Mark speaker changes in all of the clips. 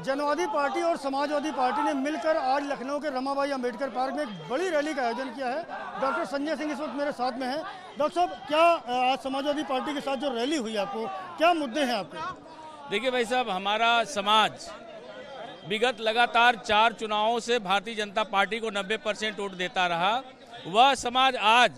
Speaker 1: जनवादी पार्टी और समाजवादी पार्टी ने मिलकर आज लखनऊ के रमाबाई अंबेडकर पार्क में एक बड़ी रैली का आयोजन किया है। डॉक्टर संजय सिंह इस वक्त मेरे साथ में हैं। डॉक्टर साहब, क्या आज समाजवादी पार्टी के साथ जो रैली हुई आपको, क्या मुद्दे हैं आपके?
Speaker 2: देखिए भाई साहब, हमारा समाज विगत लगातार 4 चुनावों से भारतीय जनता पार्टी को 90% वोट देता रहा। वह समाज आज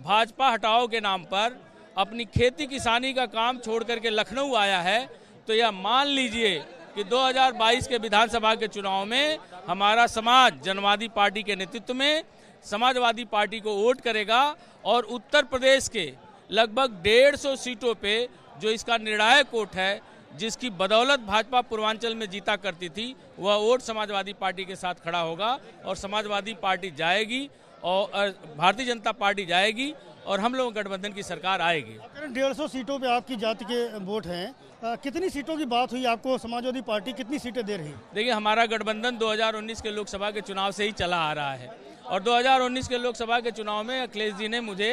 Speaker 2: भाजपा हटाओ के नाम पर अपनी खेती किसानी का काम छोड़ करके लखनऊ आया है। तो यह मान लीजिए कि 2022 के विधानसभा के चुनाव में हमारा समाज जनवादी पार्टी के नेतृत्व में समाजवादी पार्टी को वोट करेगा और उत्तर प्रदेश के लगभग 150 सीटों पे जो इसका निर्णायक वोट है, जिसकी बदौलत भाजपा पूर्वांचल में जीता करती थी, वह वोट समाजवादी पार्टी के साथ खड़ा होगा और समाजवादी पार्टी जाएगी और भारतीय जनता पार्टी जाएगी और हम लोग गठबंधन की सरकार आएगी।
Speaker 1: 150 सीटों पे आपकी जाति के वोट हैं, कितनी सीटों की बात हुई? आपको समाजवादी पार्टी कितनी सीटें दे रही?
Speaker 2: देखिए, हमारा गठबंधन 2019 के लोकसभा के चुनाव से ही चला आ रहा है और 2019 के लोकसभा के चुनाव में अखिलेश जी ने मुझे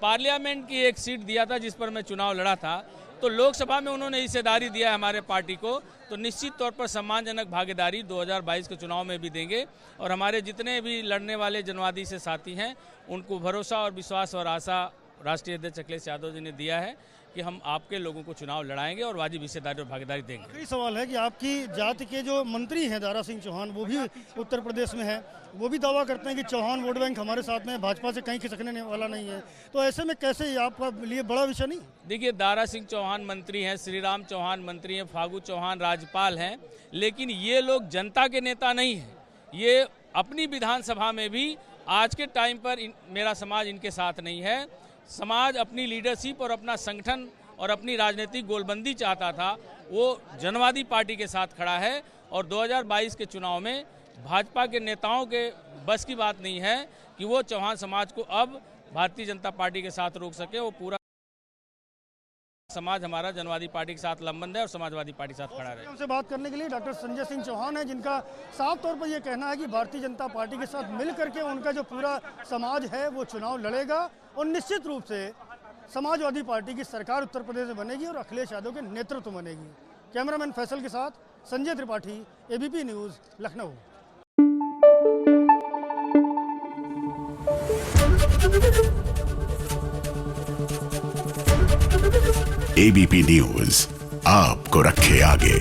Speaker 2: पार्लियामेंट की एक सीट दिया था जिस पर मैं चुनाव लड़ा था। तो लोकसभा में उन्होंने हिस्सेदारी दिया है हमारे पार्टी को, तो निश्चित तौर पर सम्मानजनक भागीदारी 2022 के चुनाव में भी देंगे और हमारे जितने भी लड़ने वाले जनवादी से साथी हैं उनको भरोसा और विश्वास और आशा राष्ट्रीय अध्यक्ष अखिलेश यादव जी ने दिया है कि हम आपके लोगों को चुनाव लड़ाएंगे और वाजिब हिस्सेदारी और भागीदारी देंगे।
Speaker 1: आखिरी सवाल है कि आपकी जाति के जो मंत्री हैं दारा सिंह चौहान, वो भी उत्तर प्रदेश में है, वो भी दावा करते हैं कि चौहान वोट बैंक हमारे साथ में, भाजपा से कहीं खिसकने वाला नहीं है। तो ऐसे में कैसे आपका लिए बड़ा विषय नहीं?
Speaker 2: देखिए, दारा सिंह चौहान मंत्री हैं, श्री राम चौहान मंत्री हैं, फागू चौहान राज्यपाल हैं, लेकिन ये लोग जनता के नेता नहीं हैं। ये अपनी विधानसभा में भी आज के टाइम पर मेरा समाज इनके साथ नहीं है। समाज अपनी लीडरशिप और अपना संगठन और अपनी राजनीतिक गोलबंदी चाहता था, वो जनवादी पार्टी के साथ खड़ा है और 2022 के चुनाव में भाजपा के नेताओं के बस की बात नहीं है कि वो चौहान समाज को अब भारतीय जनता पार्टी के साथ रोक सके। वो पूरा समाज हमारा जनवादी पार्टी के साथ लंबंद है और समाजवादी पार्टी के साथ खड़ा रहे।
Speaker 1: हमसे बात करने के लिए डॉक्टर संजय सिंह चौहान है, जिनका साफ तौर पर यह कहना है कि भारतीय जनता पार्टी के साथ मिल करके उनका जो पूरा समाज है वो चुनाव लड़ेगा और निश्चित रूप से समाजवादी पार्टी की सरकार उत्तर प्रदेश में बनेगी और अखिलेश यादव के नेतृत्व में बनेगी। कैमरामैन फैसल के साथ Sanjay Tripathi, ABP news, Lucknow.
Speaker 3: ABP news आपको रखे आगे।